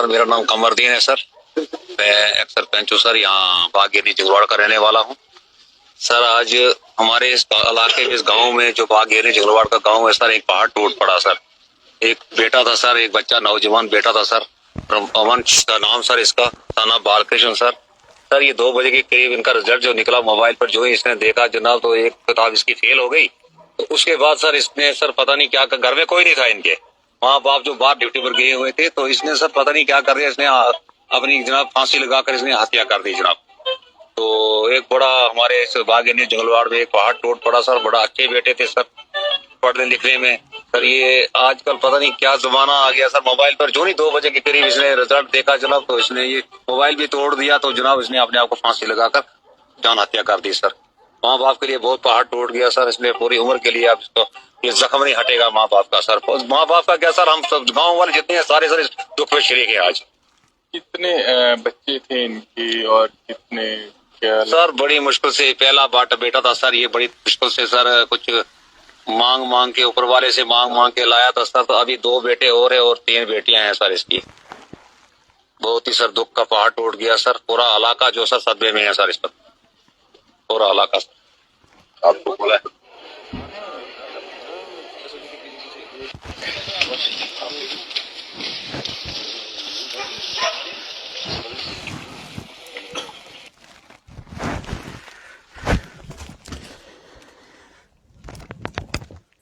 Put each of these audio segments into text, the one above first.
Sir, मेरा नाम कमरदीन है सर। मैं एक्स सरपंच हूँ सर, यहाँ बागेरनी जंगलवाड़ का रहने वाला हूँ सर। आज हमारे इस इलाके में, इस गांव में, जो बागेरनी जंगलवाड़ का गांव है सर, एक पहाड़ टूट पड़ा सर। एक बेटा था सर, एक बच्चा, नौजवान बेटा था सर, अमन का नाम सर, इसका नाम बालकृष्ण सर। सर ये 2 बजे के करीब इनका रिजल्ट जो निकला मोबाइल पर, जो ही इसने देखा जनाब, तो एक किताब इसकी फेल हो गई। तो उसके बाद सर इसने सर पता नहीं क्या, घर में कोई नहीं था इनके, माँ बाप जो बाहर ड्यूटी पर गए हुए थे, तो इसने सर पता नहीं क्या कर दिया, इसने अपनी जनाब फांसी लगाकर इसने हत्या कर दी जनाब। तो एक बड़ा हमारे इस बागेरनी जंगलवाड़ में एक पहाड़ टूट पड़ा सर। बड़ा अच्छे बेटे थे सर पढ़ने लिखने में सर। ये आजकल पता नहीं क्या जमाना आ गया सर, मोबाइल पर जो नहीं 2 बजे के करीब इसने रिजल्ट देखा जनाब, तो इसने ये मोबाइल भी तोड़ दिया। तो जनाब इसने अपने आप को फांसी लगाकर जान हत्या कर दी सर। माँ बाप के लिए बहुत पहाड़ टूट गया सर, इसलिए पूरी उम्र के लिए अब इसको ये जख्म नहीं हटेगा माँ बाप का सर। माँ बाप का क्या सर, हम सब गाँव वाले जितने हैं सारे सर इस दुख में शरीक है। आज कितने बच्चे थे इनके और कितने क्या सर? बड़ी मुश्किल से पहला बेटा था सर, ये बड़ी मुश्किल से सर कुछ मांग के ऊपर वाले से मांग के लाया था सर। तो अभी 2 बेटे और है और 3 बेटियां हैं सर इसकी। बहुत ही सर दुख का पहाड़ टूट गया सर। पूरा इलाका जो सर सदमे में है सर, इस पर पूरा इलाका आपको बोला है।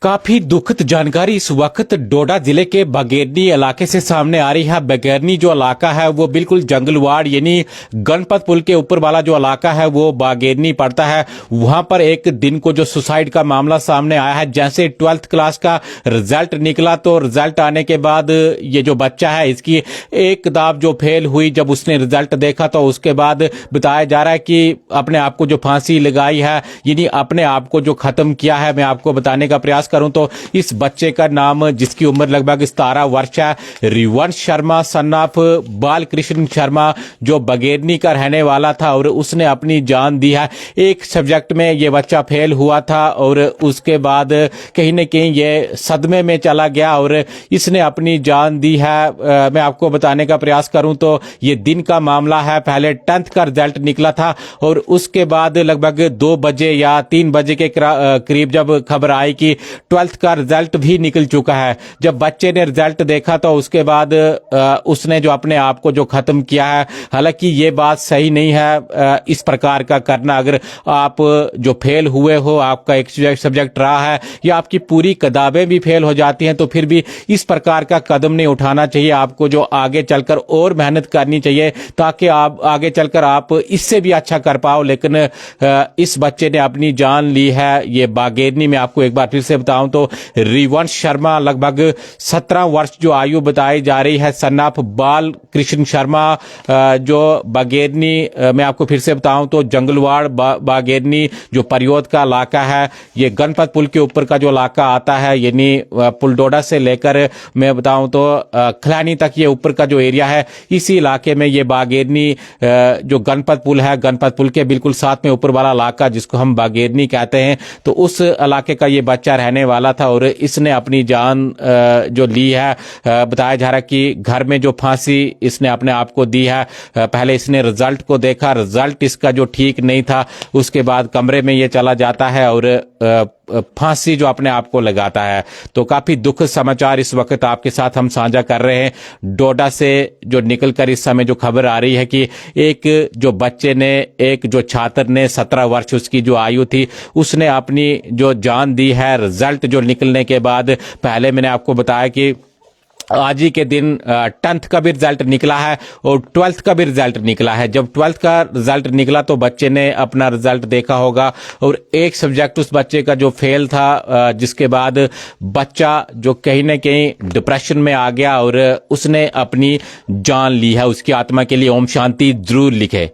काफी दुखद जानकारी इस वक्त डोडा जिले के बागेरनी इलाके से सामने आ रही है। बागेरनी जो इलाका है वो बिल्कुल जंगलवाड़ यानी गणपत पुल के ऊपर वाला जो इलाका है वो बागेरनी पड़ता है। वहां पर एक दिन को जो सुसाइड का मामला सामने आया है। जैसे 12th क्लास का रिजल्ट निकला, तो रिजल्ट आने के बाद ये जो बच्चा है इसकी एक किताब जो फेल हुई, जब उसने रिजल्ट देखा तो उसके बाद बताया जा रहा है कि अपने आप को जो फांसी लगाई है, यानी अपने आप को जो खत्म किया है। मैं आपको बताने का प्रयास करूं तो इस बच्चे का नाम, जिसकी उम्र लगभग 17 वर्ष है, रिवंश शर्मा सन ऑफ बालकृष्ण शर्मा, जो बागेरनी का रहने वाला था और उसने अपनी जान दी है। एक सब्जेक्ट में ये बच्चा फेल हुआ था और उसके बाद कहीं न कहीं ये सदमे में चला गया और इसने अपनी जान दी है। मैं आपको बताने का प्रयास करूं तो ये दिन का मामला है। पहले 10th का रिजल्ट निकला था और उसके बाद लगभग 2 बजे या 3 बजे के करीब जब खबर आई कि 12th का रिजल्ट भी निकल चुका है। जब बच्चे ने रिजल्ट देखा तो उसके बाद उसने जो अपने आप को जो खत्म किया है। हालांकि ये बात सही नहीं है इस प्रकार का करना। अगर आप जो फेल हुए हो, आपका एक सब्जेक्ट रहा है या आपकी पूरी किताबें भी फेल हो जाती हैं, तो फिर भी इस प्रकार का कदम नहीं उठाना चाहिए। आपको जो आगे चलकर और मेहनत करनी चाहिए ताकि आप आगे चलकर आप इससे भी अच्छा कर पाओ। लेकिन इस बच्चे ने अपनी जान ली है। ये बागेरनी में आपको एक बार फिर से बताऊं तो रिवंश शर्मा लगभग 17 वर्ष जो आयु बताई जा रही है, सन ऑफ बाल कृष्ण शर्मा, जो बागेरनी, मैं आपको फिर से बताऊं तो जंगलवाड़ बागेरनी जो परियोद का इलाका है, ये गणपत पुल के ऊपर का जो इलाका आता है, यानी पुलडोडा से लेकर मैं बताऊं तो खलानी तक ये ऊपर का जो एरिया है, इसी इलाके में ये बागेरनी जो गणपत पुल है, गणपत पुल के बिल्कुल साथ में ऊपर वाला इलाका जिसको हम बागेरनी कहते हैं, तो उस इलाके का ये बच्चा रहने वाला था और इसने अपनी जान जो ली है। बताया जा रहा है कि घर में जो फांसी इसने अपने आप को दी है। पहले इसने रिजल्ट को देखा, रिजल्ट इसका जो ठीक नहीं था, उसके बाद कमरे में ये चला जाता है और फांसी जो अपने आप को लगाता है। तो काफी दुखद समाचार इस वक्त आपके साथ हम साझा कर रहे हैं। डोडा से जो निकलकर इस समय जो खबर आ रही है कि एक जो बच्चे ने, एक जो छात्र ने, 17 वर्ष उसकी जो आयु थी, उसने अपनी जो जान दी है। रिजल्ट जो निकलने के बाद, पहले मैंने आपको बताया कि आज ही के दिन 10th का भी रिजल्ट निकला है और 12th का भी रिजल्ट निकला है। जब 12th का रिजल्ट निकला तो बच्चे ने अपना रिजल्ट देखा होगा और एक सब्जेक्ट उस बच्चे का जो फेल था, जिसके बाद बच्चा जो कहीं ना कहीं डिप्रेशन में आ गया और उसने अपनी जान ली है। उसकी आत्मा के लिए ओम शांति जरूर लिखे।